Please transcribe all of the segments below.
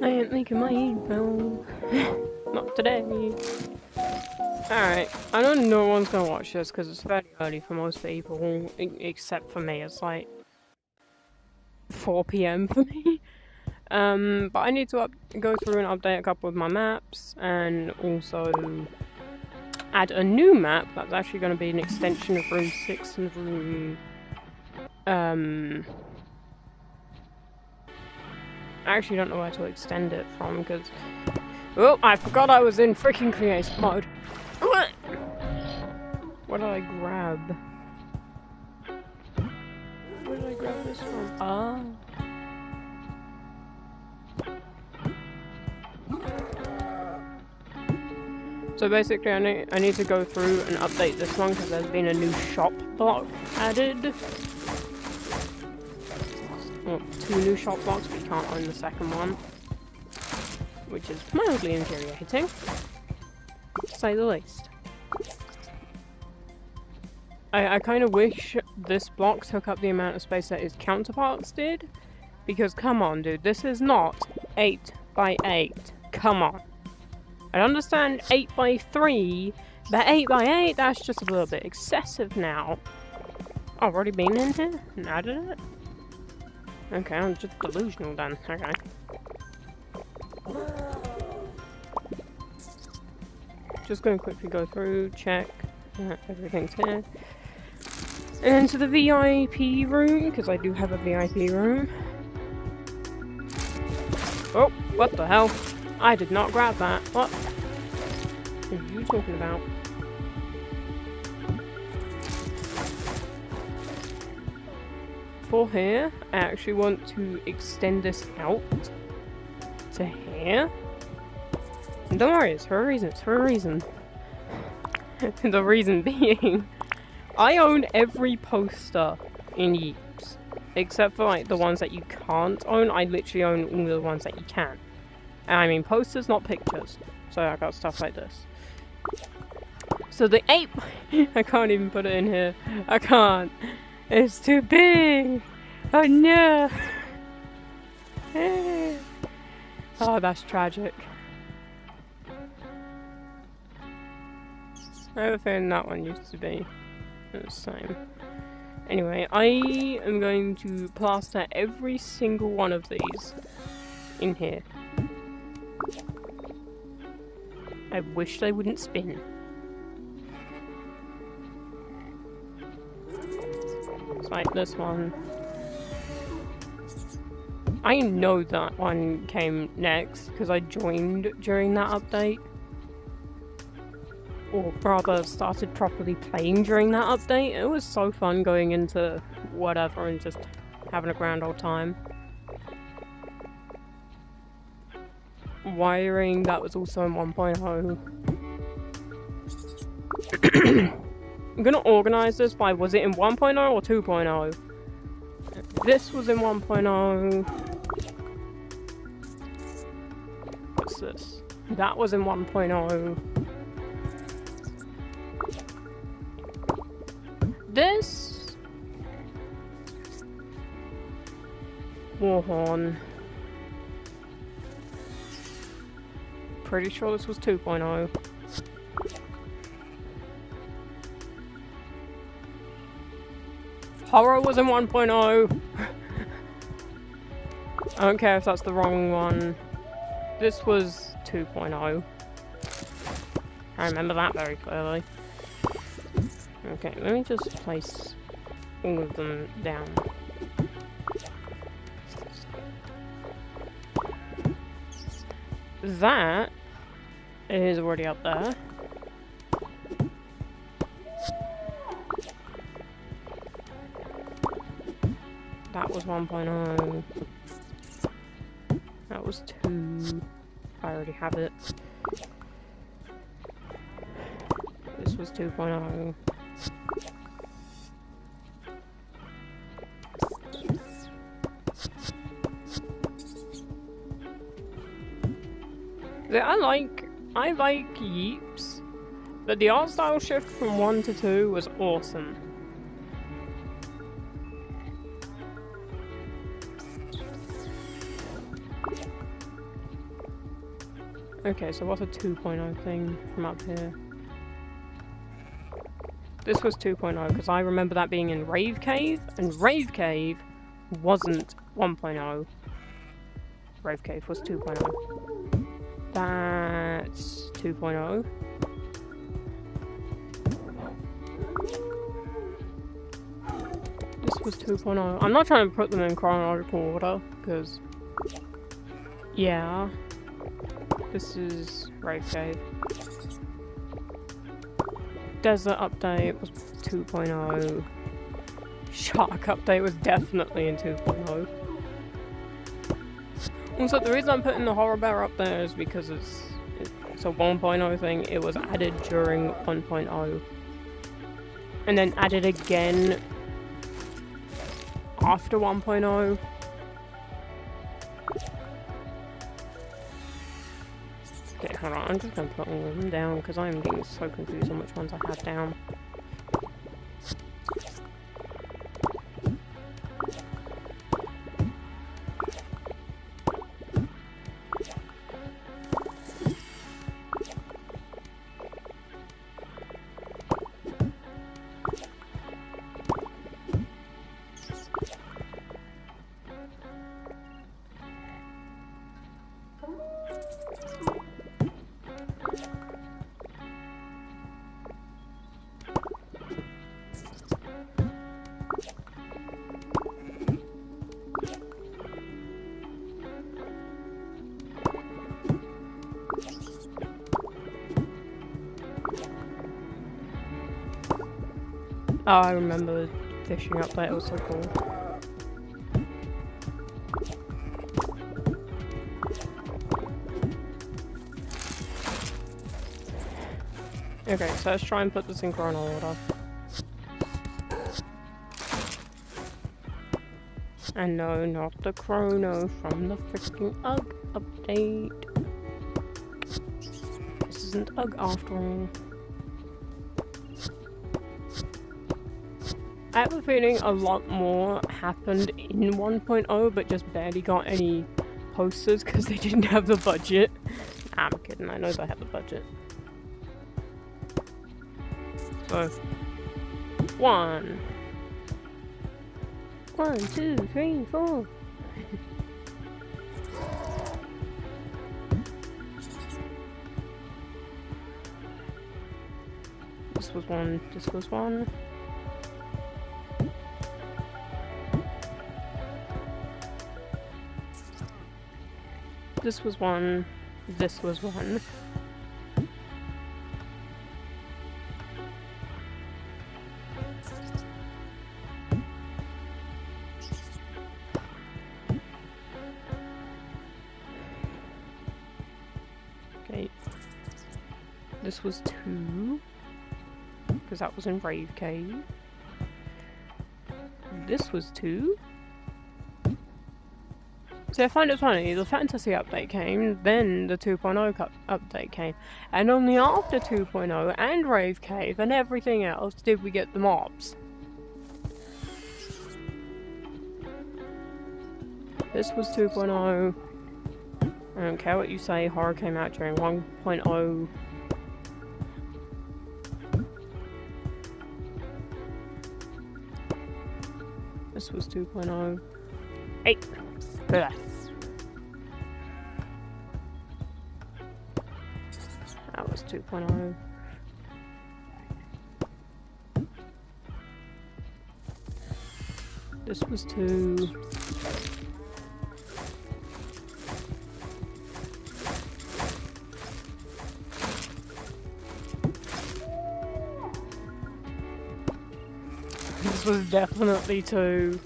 I ain't making my email. Not today. Alright, I know no one's gonna watch this because it's very early for most people, except for me. It's like 4 PM for me. But I need to go through and update a couple of my maps, and also add a new map that's actually going to be an extension of Room 6 and Room... I actually don't know where to extend it from, because... Oh, I forgot I was in freaking creative mode. What did I grab? Where did I grab this from? Ah. So basically I need to go through and update this one because there's been a new shop block added. Well, 2 new shop blocks, but you can't own the second one. Which is mildly infuriating, to say the least. I kind of wish this block took up the amount of space that its counterparts did. Because come on dude, this is not 8 by 8. Come on. I understand 8 by 3, but 8 by 8, that's just a little bit excessive now. Oh, I've already been in here and added it? Okay, I'm just delusional then. Okay. Just gonna quickly go through, check, everything's here. And into the VIP room, because I do have a VIP room. Oh, what the hell? I did not grab that. What? What are you talking about? For here, I actually want to extend this out to here. And don't worry, it's for a reason. It's for a reason. The reason being, I own every poster in Yeeps. Except for like the ones that you can't own. I literally own all the ones that you can. And I mean posters, not pictures. So I got stuff like this. So the 8... I can't even put it in here. I can't. It's too big. Oh no. Oh, that's tragic. I have a feeling that one used to be the same. Anyway, I am going to plaster every single one of these in here. I wish they wouldn't spin. It's like this one. I know that one came next because I joined during that update. Or rather, started properly playing during that update. It was so fun going into whatever and just having a grand old time. Wiring, that was also in 1.0. I'm gonna organize this by, was it in 1.0 or 2.0? This was in 1.0. What's this? That was in 1.0. This Warhorn. Pretty sure this was 2.0. Horror was in 1.0. I don't care if that's the wrong one. This was 2.0. I remember that very clearly. Okay, let me just place all of them down. That is already up there. That was 1.0. That was 2. I already have it. This was 2.0. I like Yeeps, but the art style shift from 1 to 2 was awesome. Okay, so what's a 2.0 thing from up here? This was 2.0 because I remember that being in Rave Cave, and Rave Cave wasn't 1.0. Rave Cave was 2.0. That's 2.0. This was 2.0. I'm not trying to put them in chronological order, because... yeah. This is Rave Cave. Desert update was 2.0. Shark update was definitely in 2.0. Also, the reason I'm putting the horror bear up there is because it's a 1.0 thing. It was added during 1.0. And then added again after 1.0. Okay, hold on. I'm just going to put all of them down because I'm getting so confused on which ones I have down. Oh, I remember fishing up there, it was so cool. Okay, so let's try and put this in chrono order. And no, not the chrono from the freaking UGG update. This isn't UGG after all. I have a feeling a lot more happened in 1.0, but just barely got any posters because they didn't have the budget. Nah, I'm kidding, I know they had the budget. So, 1, 2, 3, 4. This was one, this was one. This was one, this was one. Okay. This was 2, because that was in Rave Cave. This was 2. So I find it funny, the fantasy update came, then the 2.0 update came, and only after 2.0 and Rave Cave and everything else did we get the mobs. This was 2.0. I don't care what you say, horror came out during 1.0. This was 2.0. 8. That was 2.0. This was 2. This was definitely 2.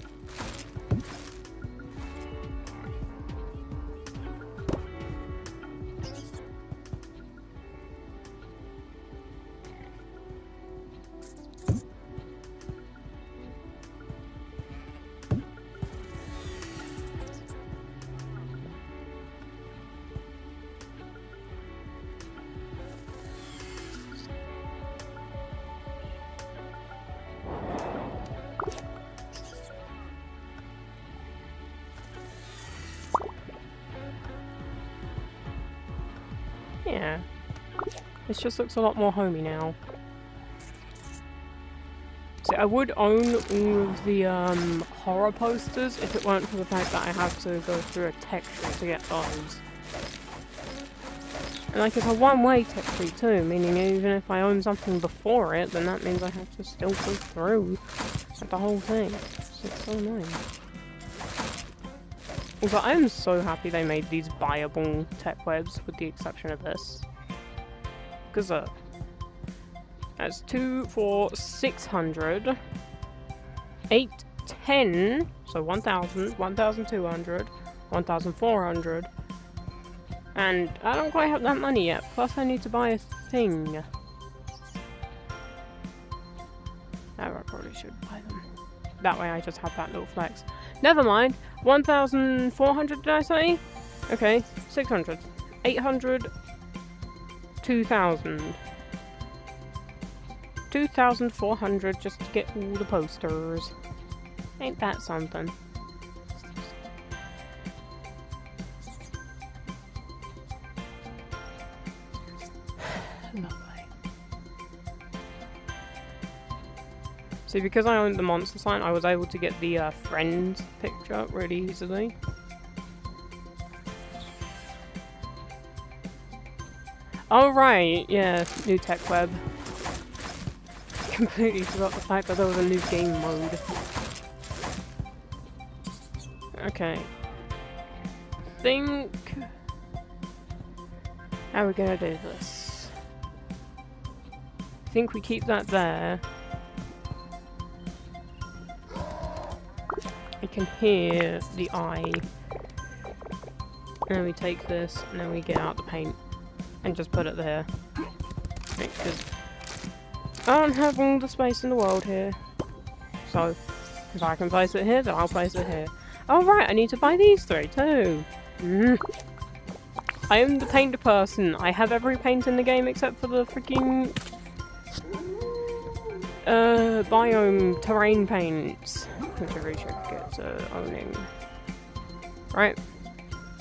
Yeah. This just looks a lot more homey now. See, I would own all of the horror posters if it weren't for the fact that I have to go through a tech tree to get those. And like, it's a one-way tech tree too, meaning even if I own something before it, then that means I have to still go through the whole thing. So it's so annoying. Also, I am so happy they made these buyable tech webs, with the exception of this. Because, that's 2, 4, 600, 8, 10, so 1,000, 1,200, 1,400, and I don't quite have that money yet, plus I need to buy a thing. Oh, I probably should buy them. That way I just have that little flex. Never mind, 1,400 did I say? Okay, 600, 800, 2,000. 2,400 just to get all the posters. Ain't that something? Lovely. See, because I owned the monster sign, I was able to get the friend picture really easily. Oh right, yeah, new tech web. Completely forgot the fact that there was a new game mode. Okay. Think... how are we gonna do this? I think we keep that there. I can hear the eye. And then we take this, and then we get out the paint. And just put it there. Because I don't have all the space in the world here. So, if I can place it here, then I'll place it here. Oh right, I need to buy these three too. I am the painter person. I have every paint in the game except for the freaking biome terrain paints, which I really should get owning. Right.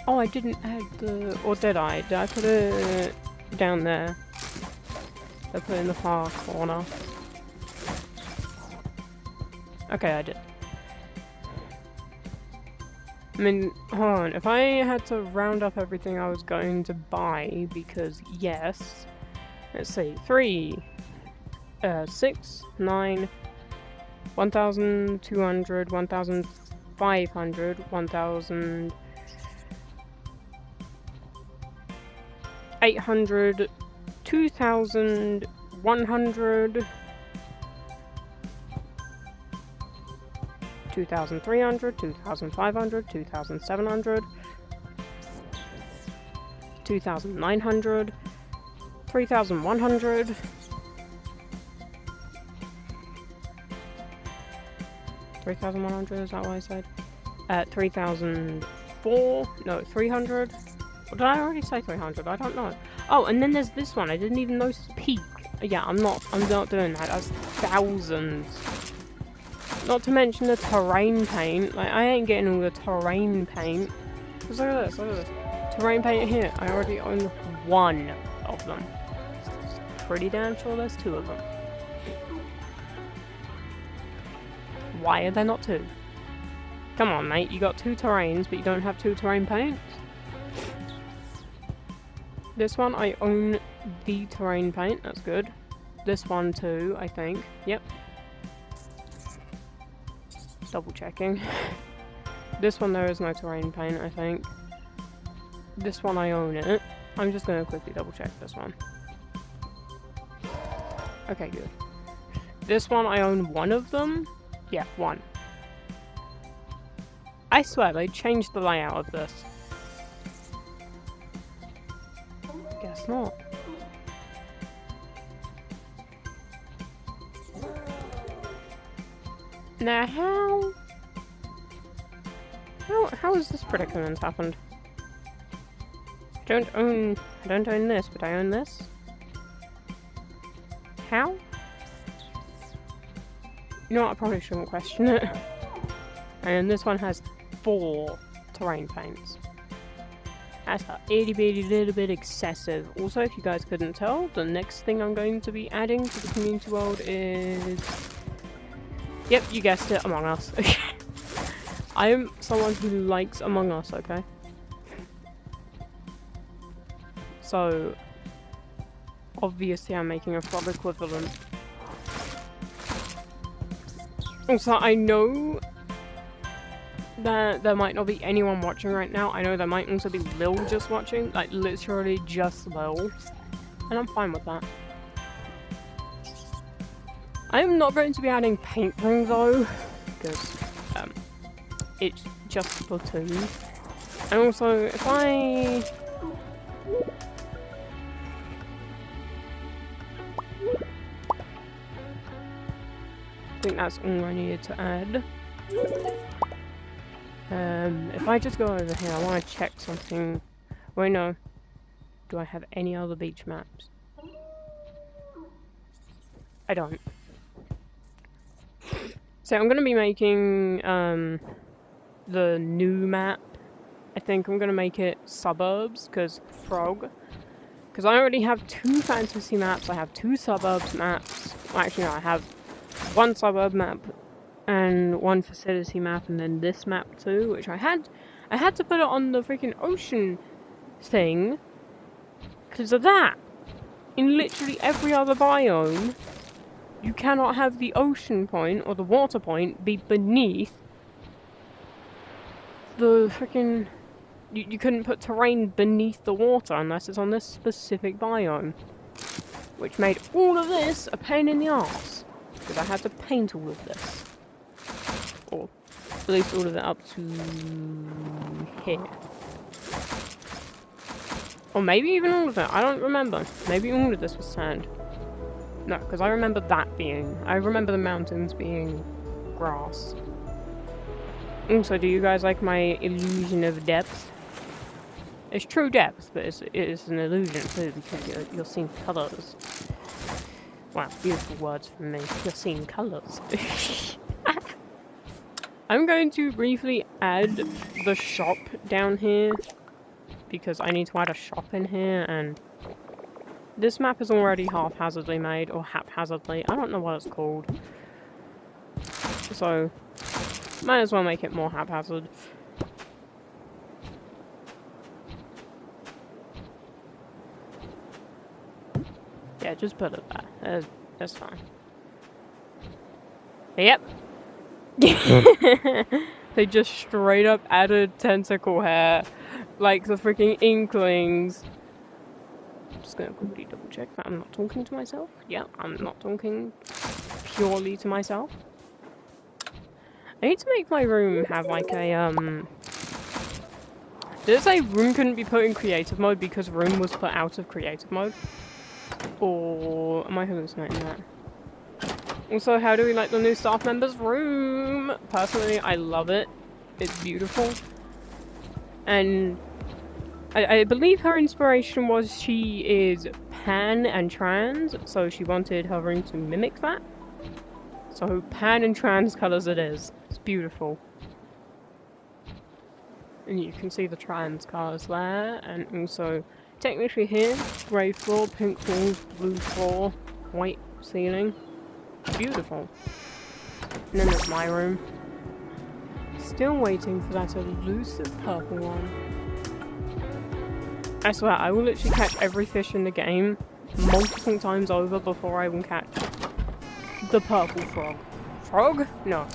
Oh, I didn't add the... or did I? Did I put it down there? I put it in the far corner. Okay, I did. I mean, hold on. If I had to round up everything I was going to buy, because yes... let's see. 3, 6, 9, 1,200, 1,500, 1,000... 800, 2,100, 2,300, 2,500, 2,700, 2,900, 3,100, 3,100, is that what I said? 3,004, no, 300. Did I already say 300? I don't know. Oh, and then there's this one. I didn't even notice the peak. Yeah, I'm not doing that. That's thousands. Not to mention the terrain paint. Like, I ain't getting all the terrain paint. Just look at this, look at this. Terrain paint here. I already own one of them. Pretty damn sure there's 2 of them. Why are there not 2? Come on, mate. You got 2 terrains, but you don't have 2 terrain paints? This one, I own the terrain paint, that's good. This one too, I think. Yep. Double checking. This one, there is no terrain paint, I think. This one, I own it. I'm just going to quickly double check this one. Okay, good. This one, I own one of them. Yeah, one. I swear, they changed the layout of this. Guess not. Now how has this predicament happened? I don't own this, but I own this? How? You know what, I probably shouldn't question it. And this one has 4 terrain paints. That's a itty bitty little bit excessive. Also, if you guys couldn't tell, the next thing I'm going to be adding to the community world is... Yep, you guessed it, Among Us. I am someone who likes Among Us, okay? So, obviously I'm making a frog equivalent. Also, I know that there might not be anyone watching right now. I know there might also be Lil just watching, like literally just Lil. And I'm fine with that. I am not going to be adding painting though, because it's just Splatoon. And also, if I think that's all I needed to add. If I just go over here, I want to check something. Wait, no. Do I have any other beach maps? I don't. So I'm going to be making, the new map. I think I'm going to make it suburbs, because frog. Because I already have 2 fantasy maps, I have 2 suburbs maps. Well, actually no, I have 1 suburb map and 1 facility map, and then this map too, which I had to put it on the freaking ocean thing because of that. In literally every other biome, you cannot have the ocean point or the water point be beneath the freaking... You couldn't put terrain beneath the water unless it's on this specific biome. Which made all of this a pain in the arse. Because I had to paint all of this. Or at least all of it up to here. Or maybe even all of it, I don't remember. Maybe all of this was sand. No, because I remember I remember the mountains being grass. Also, do you guys like my illusion of depth? It's true depth, but it is an illusion too, because you're seeing colours. Wow, beautiful words from me. You're seeing colours. I'm going to briefly add the shop down here, because I need to add a shop in here, and this map is already haphazardly made, or haphazardly. I don't know what it's called. So, might as well make it more haphazard. Yeah, just put it there. That's fine. Yep. They just straight up added tentacle hair. Like the freaking Inklings. I'm just gonna quickly double check that I'm not talking to myself. Yeah, I'm not talking purely to myself. I need to make my room have like a, Did it say room couldn't be put in creative mode because room was put out of creative mode? Or am I hallucinating that? Also, how do we like the new staff member's room? Personally, I love it. It's beautiful. And I believe her inspiration was she is pan and trans, so she wanted her room to mimic that. So pan and trans colours it is. It's beautiful. And you can see the trans colours there, and also technically here, grey floor, pink walls, blue floor, white ceiling. Beautiful. And then there's my room. Still waiting for that elusive purple one. I swear, I will literally catch every fish in the game multiple times over before I will catch the purple frog. Frog? No.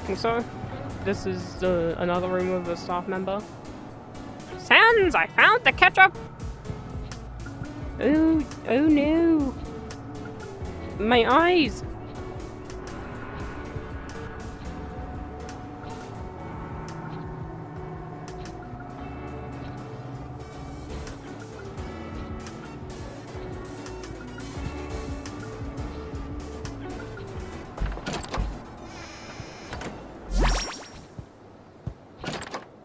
Also, this is another room of a staff member. Sans! I found the ketchup! Oh no! My eyes!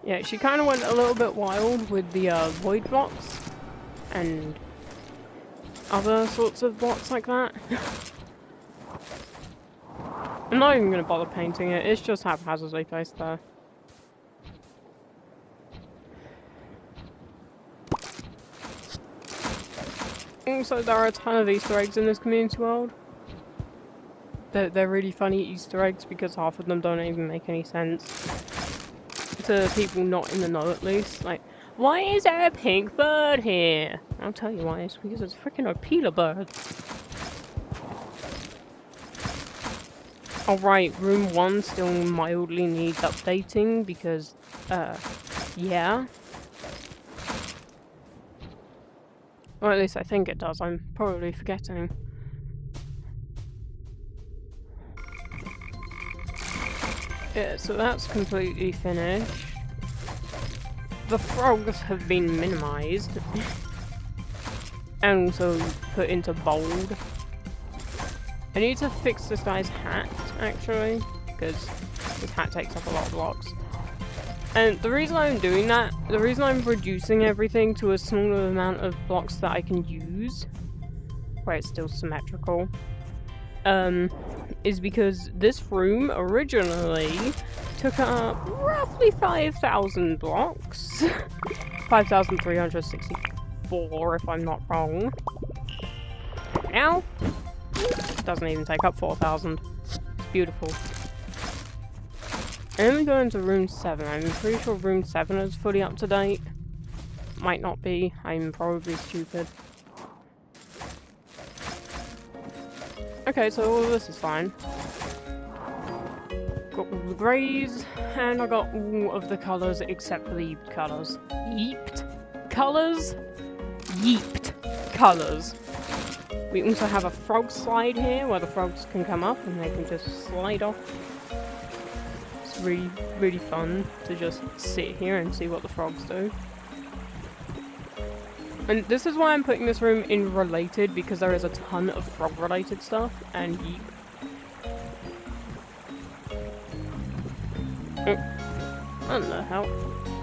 Yeah, she kind of went a little bit wild with the void bots and other sorts of bots like that. I'm not even going to bother painting it, it's just haphazardly placed there. Also, there are a ton of Easter eggs in this community world. They're really funny Easter eggs because half of them don't even make any sense. To people not in the know, at least. Like, why is there a pink bird here? I'll tell you why. It's because it's a freaking Opila bird. Alright, room 1 still mildly needs updating because, yeah. Or at least I think it does. I'm probably forgetting. Yeah, so that's completely finished. The frogs have been minimized. And also put into bold. I need to fix this guy's hat, actually, because his hat takes up a lot of blocks. And the reason I'm doing that, the reason I'm reducing everything to a smaller amount of blocks that I can use, where it's still symmetrical, is because this room originally took up roughly 5,000 blocks. 5,364 if I'm not wrong. Now, it doesn't even take up 4,000. It's beautiful. And then we go into room 7. I'm pretty sure room 7 is fully up to date. Might not be. I'm probably stupid. Okay, so all of this is fine. Got all the greys, and I got all of the colours except for the yeeped colours. Yeeped colours? Yeeped colours. We also have a frog slide here, where the frogs can come up and they can just slide off. It's really, really fun to just sit here and see what the frogs do. And this is why I'm putting this room in related, because there is a ton of frog-related stuff, and yeep. What the hell?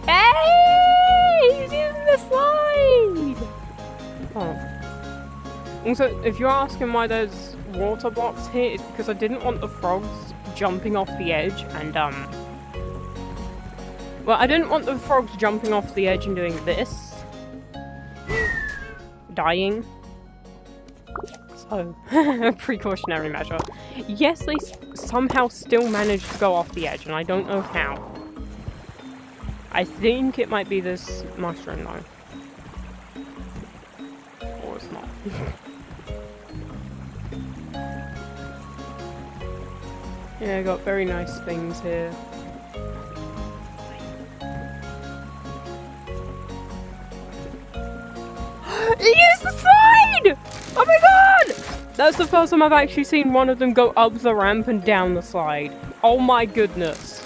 Hey! He's using the slide! Oh. Also, if you're asking why there's water blocks here, it's because I didn't want the frogs jumping off the edge and, well, I didn't want the frogs jumping off the edge and doing this. Dying. So, precautionary measure. Yes, they somehow still managed to go off the edge, and I don't know how. I think it might be this mushroom, though. Or it's not. Yeah, I got very nice things here. Use the slide! Oh my god! That's the first time I've actually seen one of them go up the ramp and down the slide. Oh my goodness.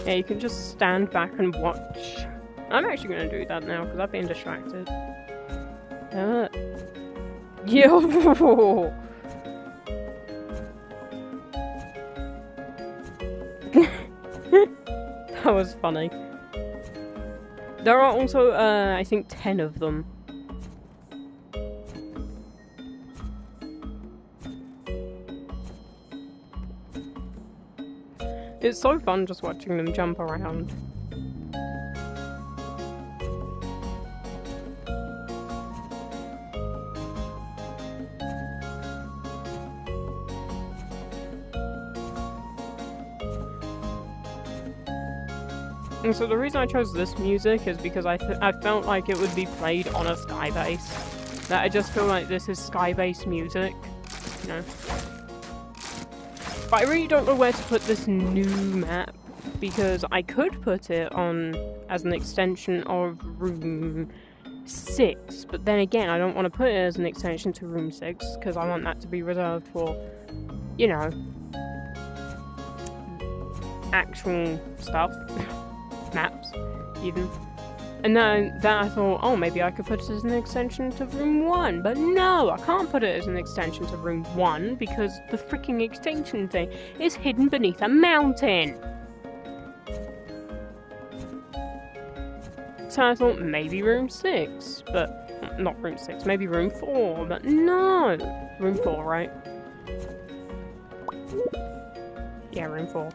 Yeah, you can just stand back and watch. I'm actually going to do that now because I've been distracted. Yo! That was funny. There are also, I think 10 of them. It's so fun just watching them jump around. And so the reason I chose this music is because I felt like it would be played on a skybase. That I just feel like this is skybase music, you know. But I really don't know where to put this new map, because I could put it on as an extension of room 6, but then again I don't want to put it as an extension to room 6, because I want that to be reserved for, you know, actual stuff. Maps, even. And then I thought, oh, maybe I could put it as an extension to room 1, but no, I can't put it as an extension to room 1 because the freaking extension thing is hidden beneath a mountain. So I thought maybe room 6, but not room 6, maybe room 4, but no, room 4, right? Yeah, room 4.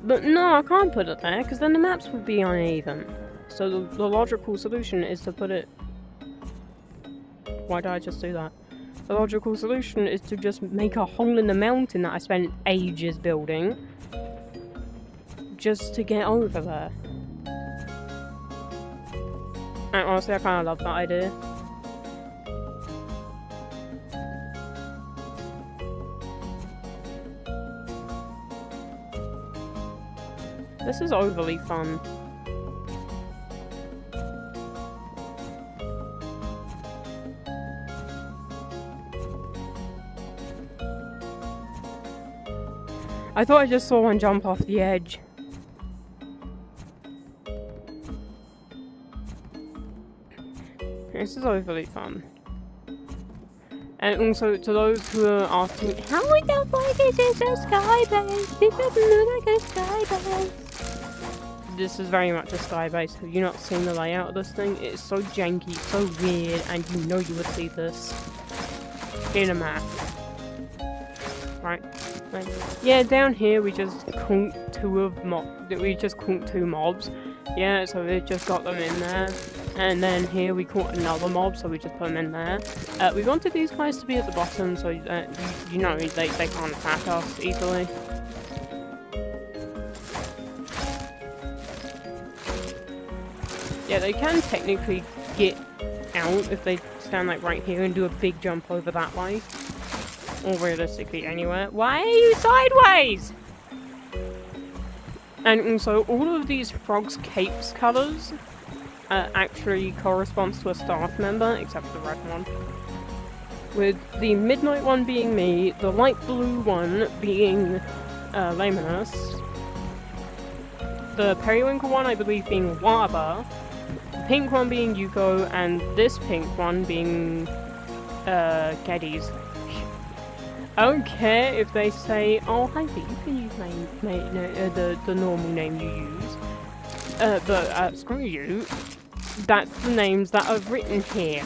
But no, I can't put it there, because then the maps would be uneven. So the logical solution is to put it... Why did I just do that? The logical solution is to just make a hole in the mountain that I spent ages building. Just to get over there. And honestly, I kind of love that idea. This is overly fun. I thought I just saw one jump off the edge. This is overly fun. And also, to those who are asking, how the fuck is this a sky base? This doesn't look like a sky base. This is very much a sky base. Have you not seen the layout of this thing? It's so janky, so weird, and you know you would see this in a map. Right? Like, yeah, down here we just conked two mobs. Yeah, so we just got them in there. And then here we caught another mob, so we just put them in there. We wanted these guys to be at the bottom, so you know they can't attack us easily. Yeah, they can technically get out if they stand like right here and do a big jump over that way. Or realistically anywhere. Why are you sideways? And also, all of these frogs' capes colours actually corresponds to a staff member, except for the red one. With the midnight one being me, the light blue one being Laminus, the periwinkle one I believe being Waba, the pink one being Yuko, and this pink one being Geddes. I don't care if they say, oh, hi, you can use the normal name you use. But screw you. That's the names that I've written here.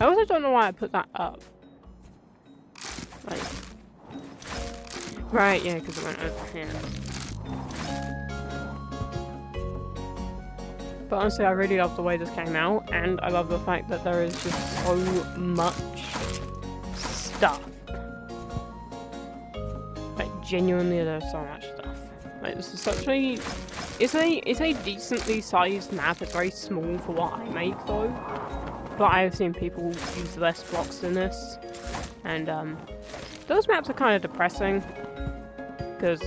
I also don't know why I put that up. Like... Right, yeah, because it went over here. But honestly, I really love the way this came out, and I love the fact that there is just so much stuff. Like, genuinely, there's so much stuff. Like, this is such a... It's a decently sized map. It's very small for what I make, though. But I have seen people use less blocks than this. And, those maps are kind of depressing. Because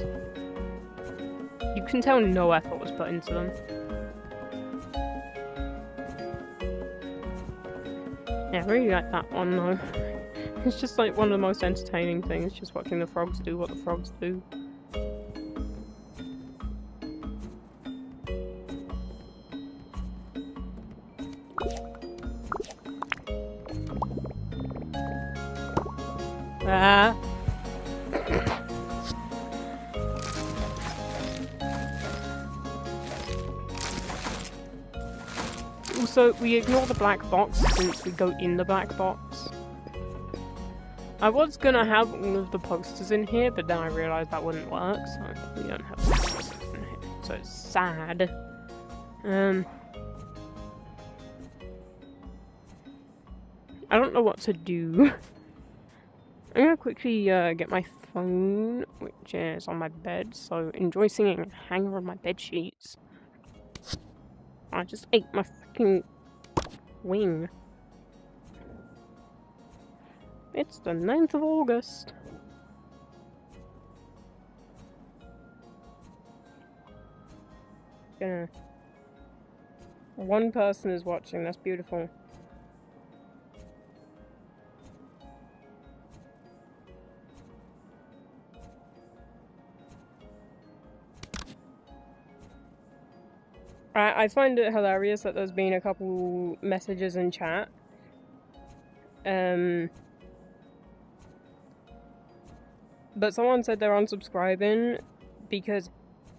you can tell no effort was put into them. Yeah, I really like that one, though. It's just, like, one of the most entertaining things, just watching the frogs do what the frogs do. Ah. Also, we ignore the black box since we go in the black box. I was gonna have all of the posters in here, but then I realised that wouldn't work, so we don't have the posters in here. So it's sad. I don't know what to do. I'm gonna quickly get my phone, which is on my bed, so enjoy singing and hang on my bed sheets. I just ate my freaking wing. It's the 9th of August. One person is watching, that's beautiful. I find it hilarious that there's been a couple messages in chat. But someone said they're unsubscribing because...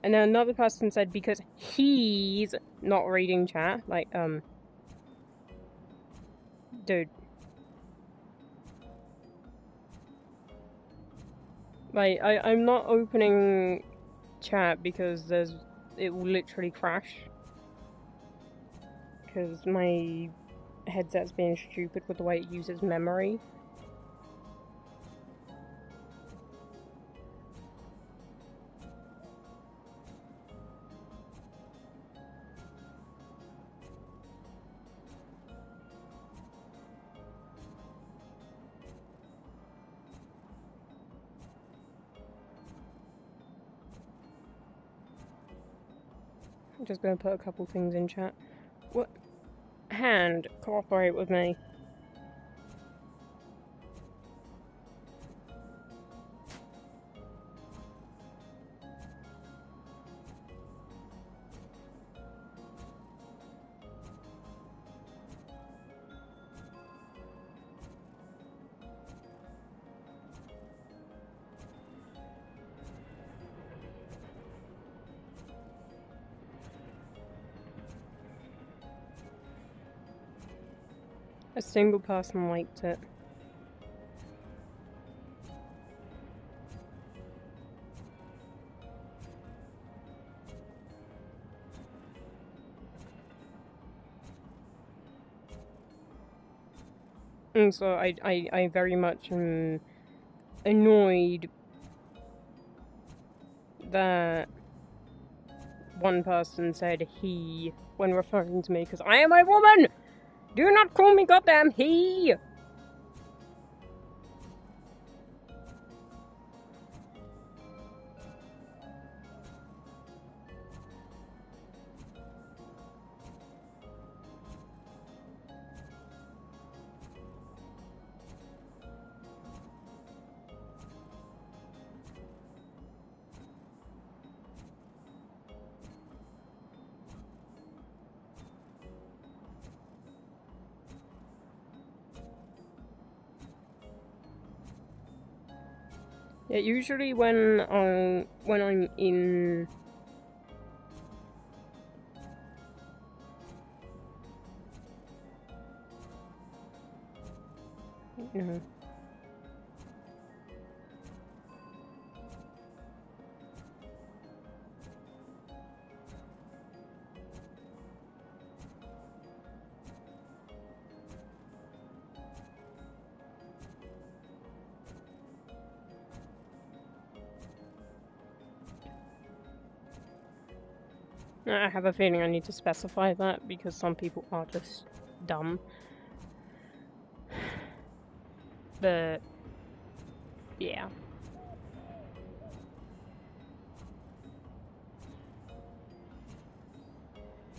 And then another person said because he's not reading chat. Like, dude. Like, I'm not opening chat because it will literally crash. Because my headset's being stupid with the way it uses memory. I'm just gonna put a couple things in chat. What? Hand, cooperate with me. A single person liked it. And so I very much am annoyed that one person said he when referring to me because I am a woman! Do not call me goddamn he! Yeah, usually when I'm in no. I have a feeling I need to specify that because some people are just dumb. But yeah.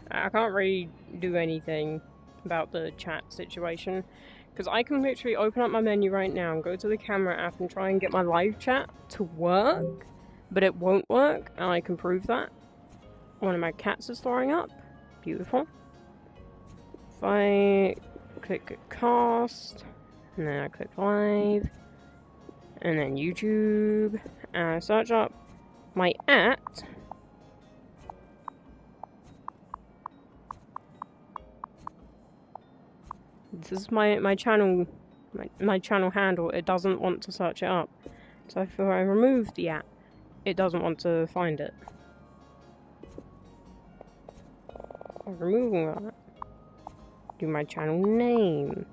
I can't really do anything about the chat situation because I can literally open up my menu right now and go to the camera app and try and get my live chat to work, but it won't work, and I can prove that. One of my cats is throwing up. Beautiful. If I click cast, and then I click live, and then YouTube, and I search up my @ this is my channel, my channel handle. It doesn't want to search it up. So if I remove the @ it doesn't want to find it. Removing that. Do my channel name.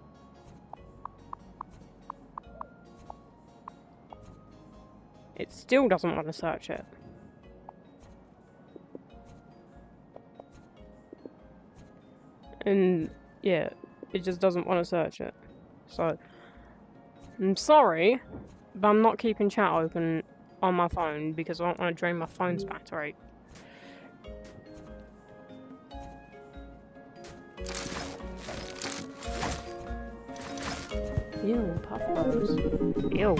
It still doesn't want to search it. And yeah, it just doesn't want to search it. So I'm sorry, but I'm not keeping chat open on my phone because I don't want to drain my phone's battery. Ew, puffballs. Ew.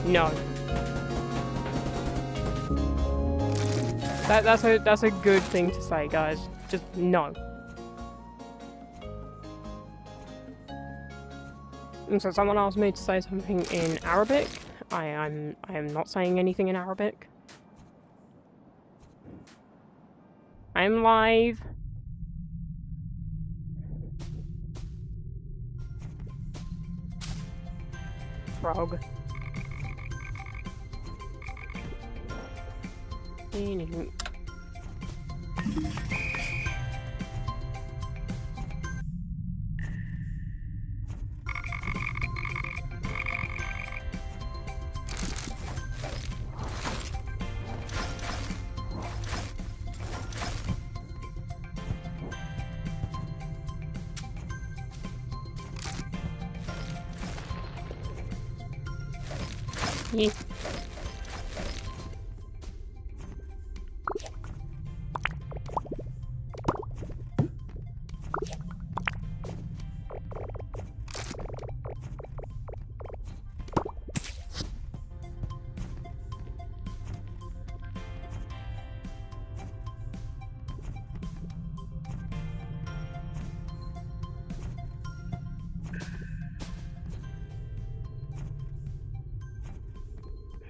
No. That's a good thing to say, guys. Just no. And so someone asked me to say something in Arabic. I am not saying anything in Arabic. I'm live. Frog. Anywho.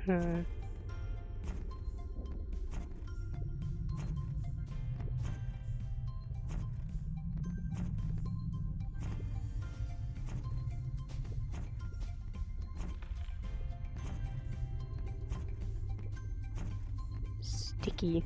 Yeah. Sticky.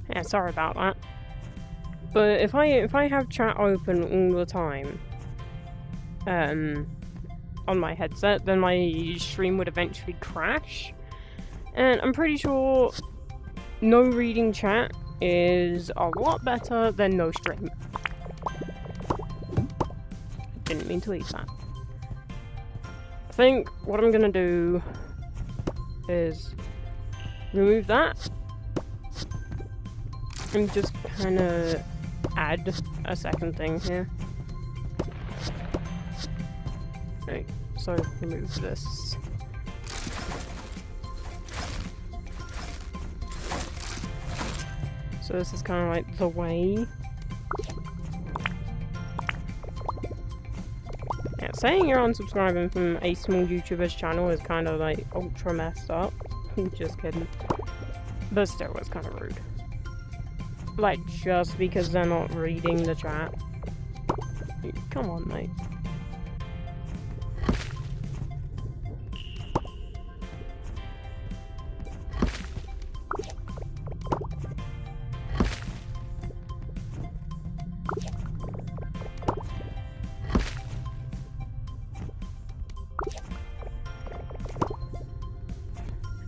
Yeah, sorry about that. But if I have chat open all the time, on my headset, then my stream would eventually crash. And I'm pretty sure no reading chat is a lot better than no stream. Didn't mean to leave that. I think what I'm gonna do is remove that and just kind of add a second thing here. Right, so remove this. So this is kind of like the way. Yeah, saying you're unsubscribing from a small YouTuber's channel is kind of like ultra messed up. Just kidding. But still, it's kind of rude. Like, just because they're not reading the chat. Come on, mate.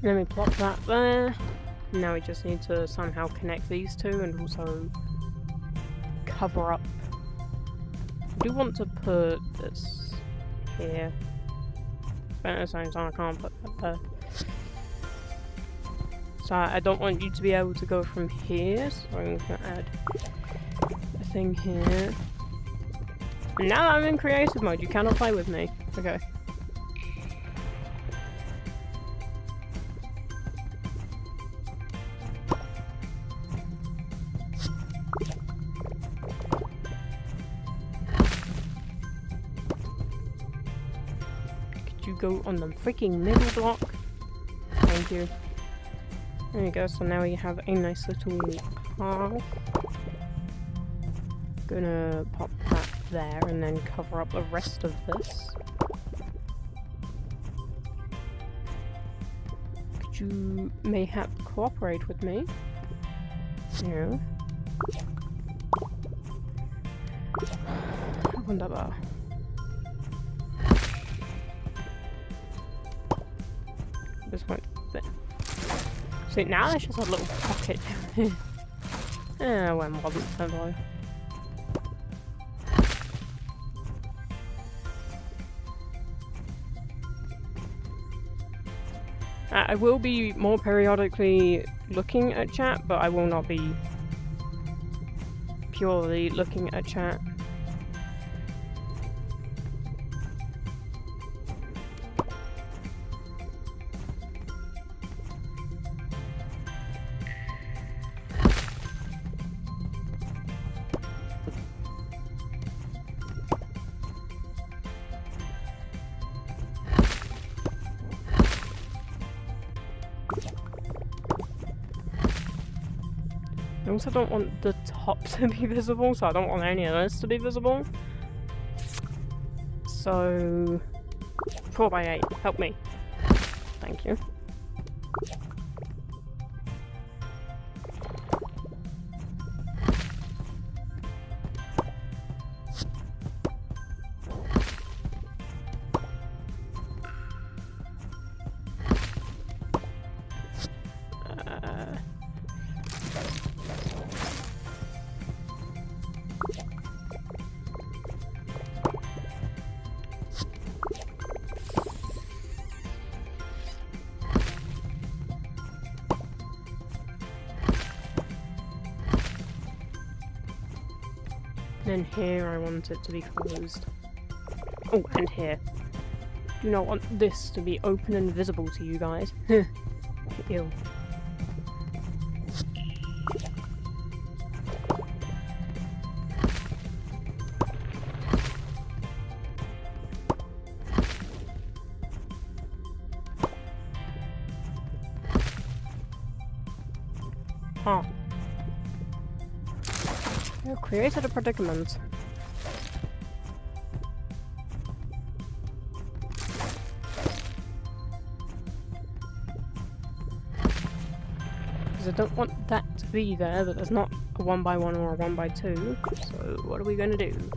Let me plop that there. Now we just need to somehow connect these two and also cover up. I do want to put this here, but at the same time I can't put that there. So I don't want you to be able to go from here, so I'm going to add a thing here. And now that I'm in creative mode, you cannot play with me. Okay. Go on the freaking middle block. Thank you. There you go, so now we have a nice little path. Gonna pop that there and then cover up the rest of this. Could you mayhap cooperate with me? No. Wunderbar. This won't fit. See, now there's just a little pocket down here. When wasn't so low. I will be more periodically looking at chat, but I will not be purely looking at chat. I also don't want the top to be visible, so I don't want any of this to be visible. So 4x8, help me. Thank you. And here I want it to be closed. Oh, and here. Do not want this to be open and visible to you guys. Ew. Huh. You created a predicament. Because I don't want that to be there, but there's not a 1x1 or a 1x2, so what are we going to do?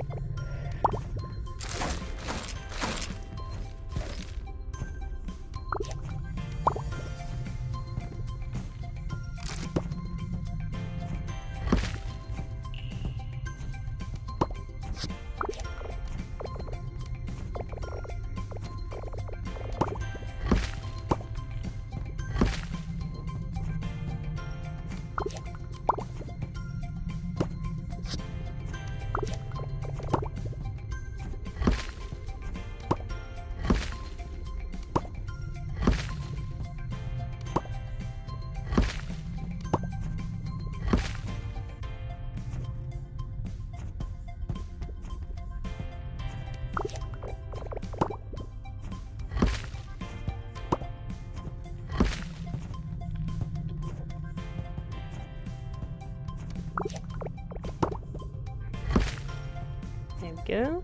There we go.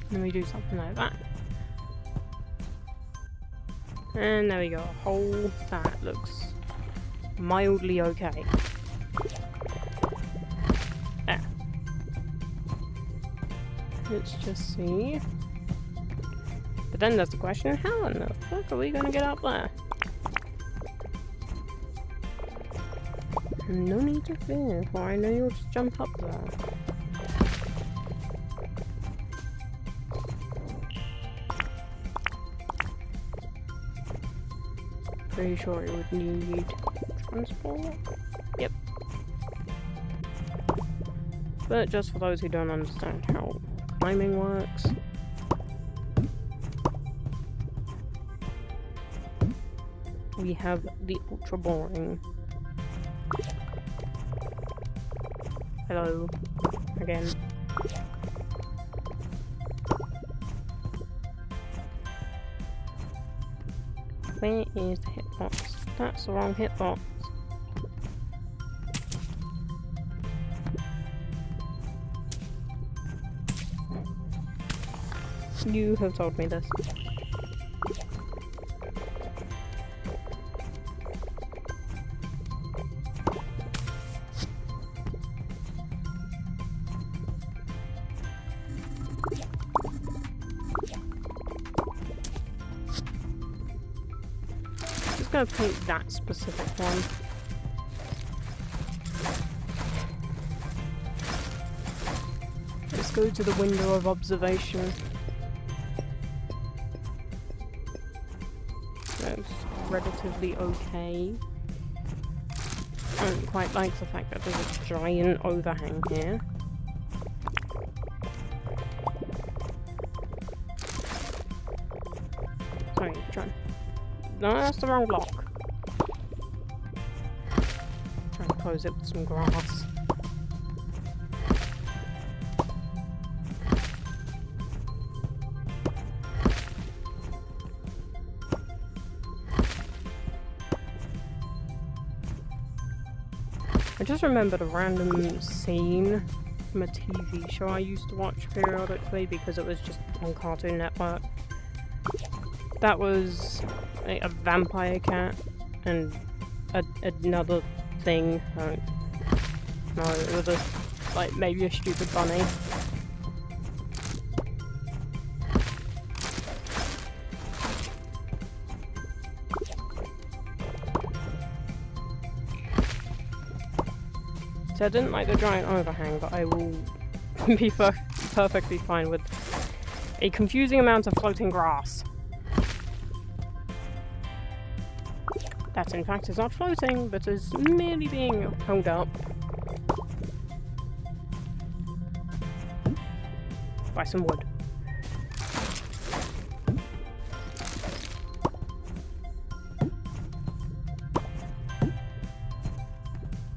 Then we do something like that. And there we go, a hole that looks mildly okay. There. Let's just see. But then there's the question, how in the fuck are we gonna get up there? No need to fear, for I know you'll just jump up there. Pretty sure it would need transport. Yep. But just for those who don't understand how climbing works, we have the ultra boring. Hello. Again. Where is the hitbox? That's the wrong hitbox. You have told me this. Gonna paint that specific one. Let's go to the window of observation. relatively okay. I don't quite like the fact that there's a giant overhang here. Sorry, trying. No, that's the wrong block. Trying to close it with some grass. I just remembered a random scene from a TV show I used to watch periodically because it was just on Cartoon Network. That was a vampire cat and another thing. No, it was like maybe a stupid bunny. So I didn't like the giant overhang, but I will be perfectly fine with a confusing amount of floating grass. That, in fact, is not floating, but is merely being held up by some wood.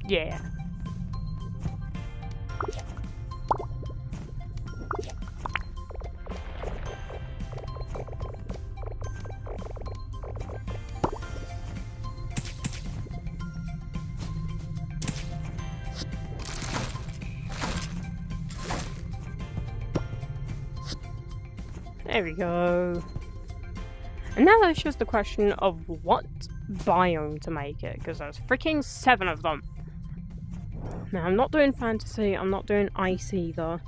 Yeah. There we go. And now there's just the question of what biome to make it, because there's freaking 7 of them. Now, I'm not doing fantasy, I'm not doing ice either.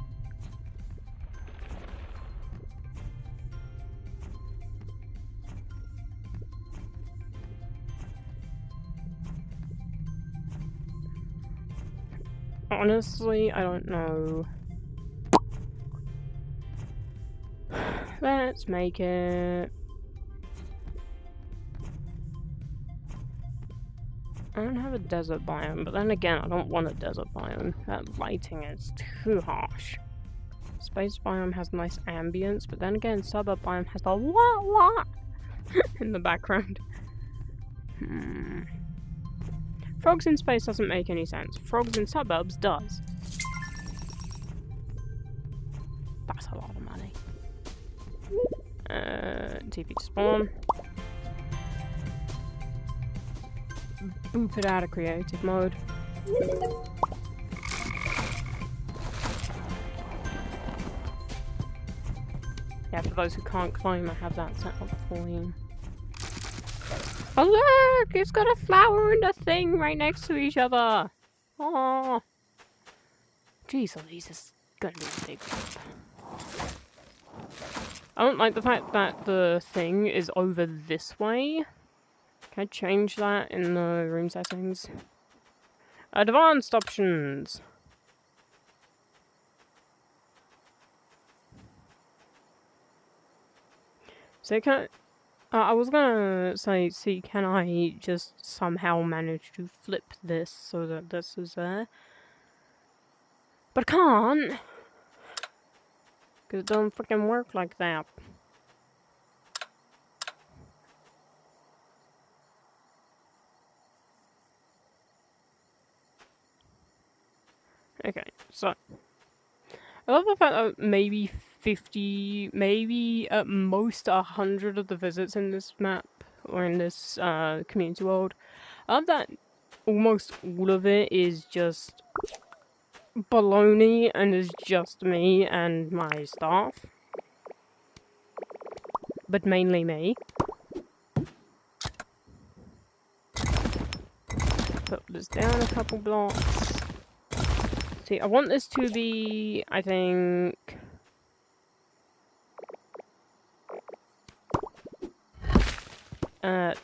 Honestly, I don't know. Let's make it... I don't have a desert biome, but then again, I don't want a desert biome. That lighting is too harsh. Space biome has nice ambience, but then again, suburb biome has the wah in the background. Frogs in space doesn't make any sense. Frogs in suburbs does. That's a lot of money. TP to spawn. Boop it out of creative mode. Yeah, for those who can't climb, I have that set up for you. Oh look! It's got a flower and a thing right next to each other! Aww. Jeez, this is gonna be a big group. I don't like the fact that the thing is over this way. Can I change that in the room settings? Advanced options! So I was gonna say, see, can I just somehow manage to flip this so that this is there? But I can't! Because it don't freaking work like that. Okay, so I love the fact that maybe 50, maybe at most 100 of the visits in this map, or in this community world, I love that almost all of it is just baloney and is just me and my staff. But mainly me. Put this down a couple blocks. See, I want this to be, I think...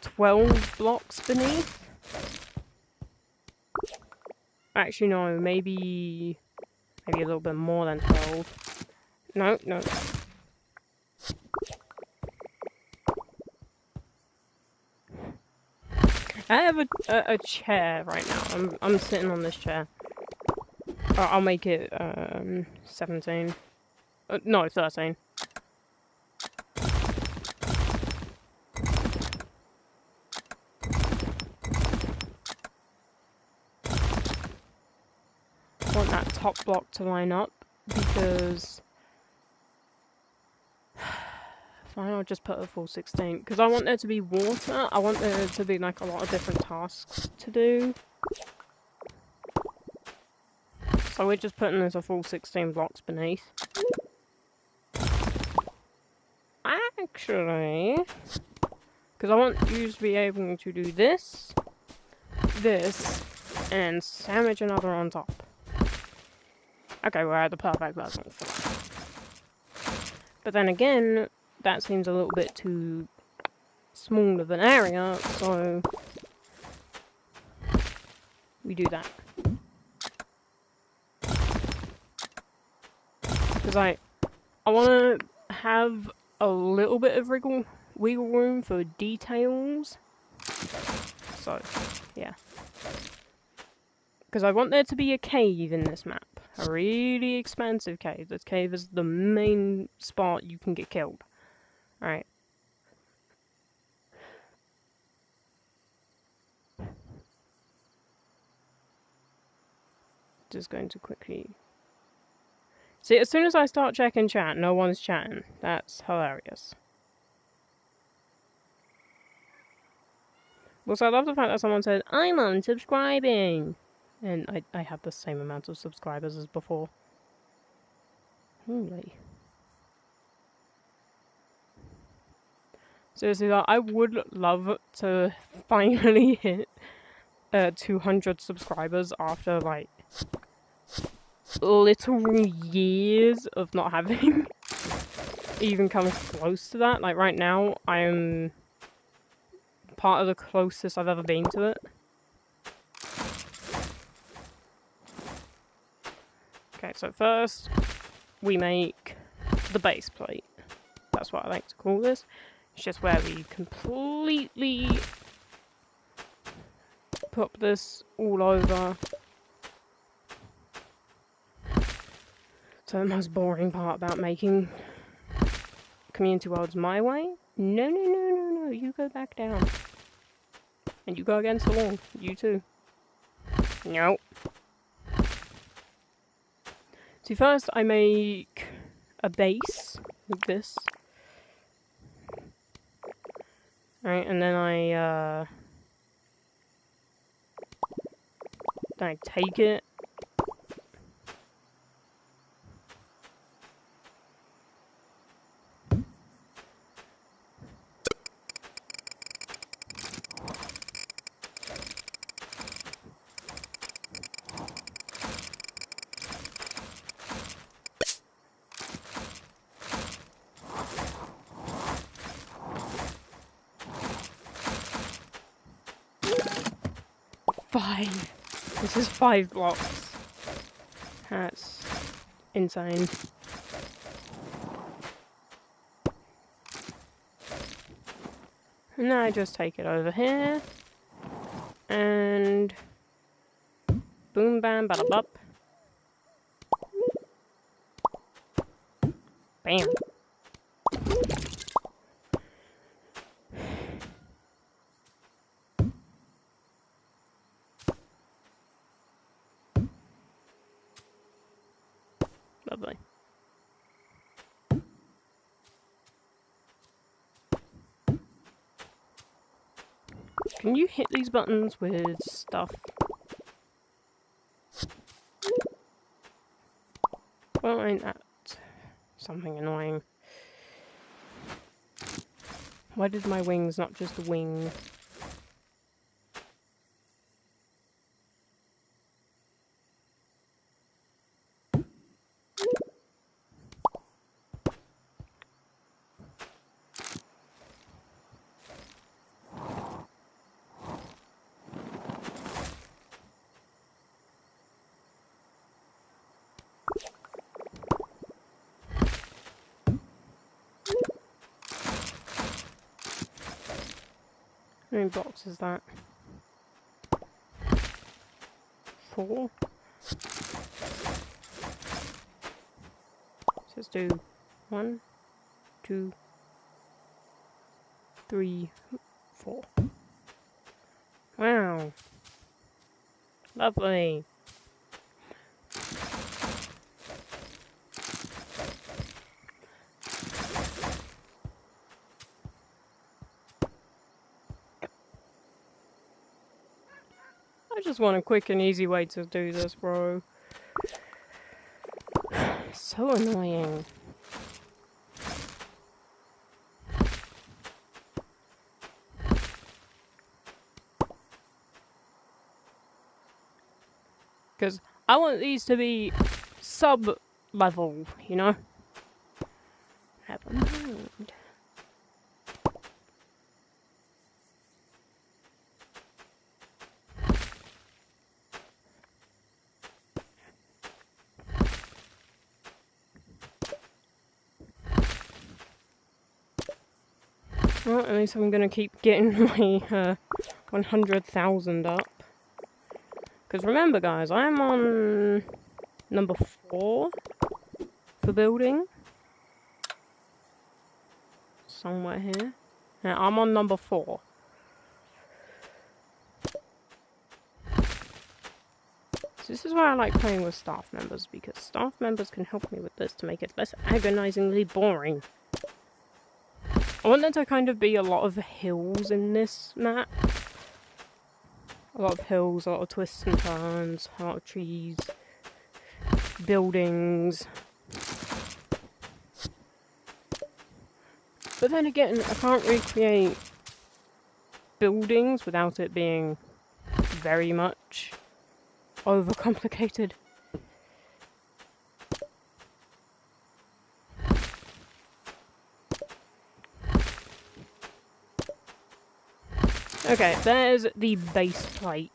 12 blocks beneath. Actually, no, maybe a little bit more than 12. No. I have a chair right now. I'm sitting on this chair. I'll make it 17. No, 13. I want that top block to line up because fine, I'll just put a full 16 because I want there to be water. I want there to be like a lot of different tasks to do. So we're just putting this a full 16 blocks beneath. Actually, because I want you to be able to do this, this, and sandwich another on top. Okay, we're at the perfect level for that. But then again, that seems a little bit too small of an area, so we do that. Because I want to have a little bit of wiggle room for details. So, yeah. Because I want there to be a cave in this map. A really expansive cave. This cave is the main spot you can get killed. Alright. Just going to quickly... See, as soon as I start checking chat, no one's chatting. That's hilarious. Also, I love the fact that someone said, I'm unsubscribing! And I have the same amount of subscribers as before. Holy. Seriously, I would love to finally hit 200 subscribers after, like, literal years of not having even come close to that. Like, right now, I am part of the closest I've ever been to it. Okay, so first, we make the base plate. That's what I like to call this. It's just where we completely put this all over. So the most boring part about making community worlds my way? No, no, no, no, no, you go back down. And you go against the wall. You too. Nope. See, first I make a base like this. Right, and then I take it. This is 5 blocks. That's insane. And now I just take it over here. And boom bam bada bop. Bam. Lovely. Can you hit these buttons with stuff? Well, ain't that something annoying? Why did my wings not just wing? How many blocks is that? 4. So let's do 1, 2, 3, 4. Wow. Lovely. I just want a quick and easy way to do this, bro. So annoying. Because I want these to be sub-level, you know? Never mind. Well, at least I'm gonna keep getting my 100,000 up. Because remember, guys, I'm on number 4 for building. Somewhere here. Yeah, I'm on number 4. So this is why I like playing with staff members, because staff members can help me with this to make it less agonizingly boring. I want there to kind of be a lot of hills in this map. A lot of hills, a lot of twists and turns, a lot of trees, buildings. But then again, I can't recreate buildings without it being very much overcomplicated. Okay, there's the base plate.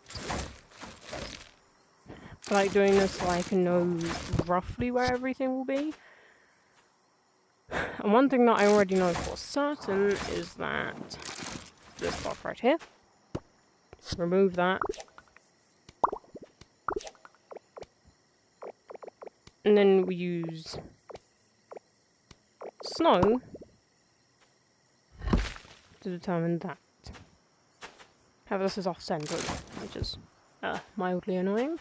I like doing this so I can know roughly where everything will be. And one thing that I already know for certain is that this block right here. Remove that. And then we use snow to determine that. However, this is off-centered, which is mildly annoying.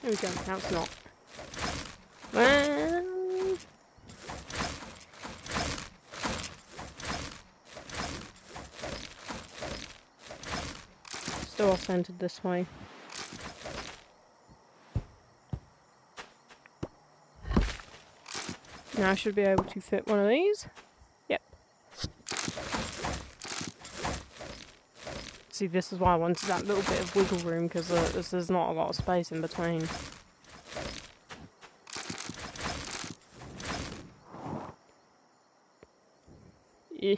There we go, now it's not. Well... still off-centered this way. Now I should be able to fit one of these. Yep. See, this is why I wanted that little bit of wiggle room, because there's not a lot of space in between. Yeah.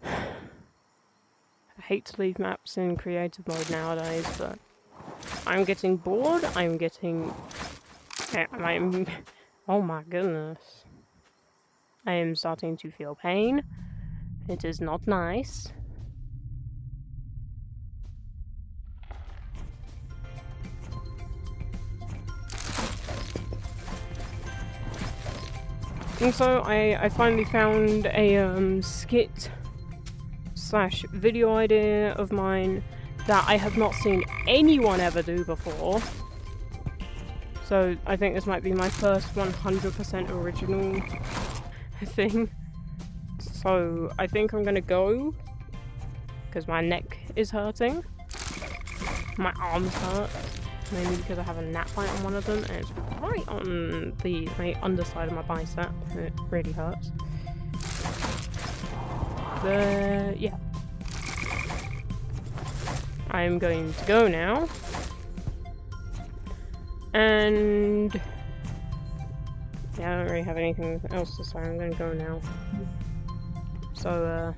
I hate to leave maps in creative mode nowadays, but I'm getting bored. I'm oh my goodness. I am starting to feel pain. It is not nice. And so I finally found a skit / video idea of mine that I have not seen anyone ever do before. So I think this might be my first 100% original thing. So I think I'm gonna go, because my neck is hurting. My arms hurt, mainly because I have a gnat bite on one of them, and it's right on the underside of my bicep, and it really hurts. But yeah. I'm going to go now. And yeah, I don't really have anything else to say. I'm going to go now. So,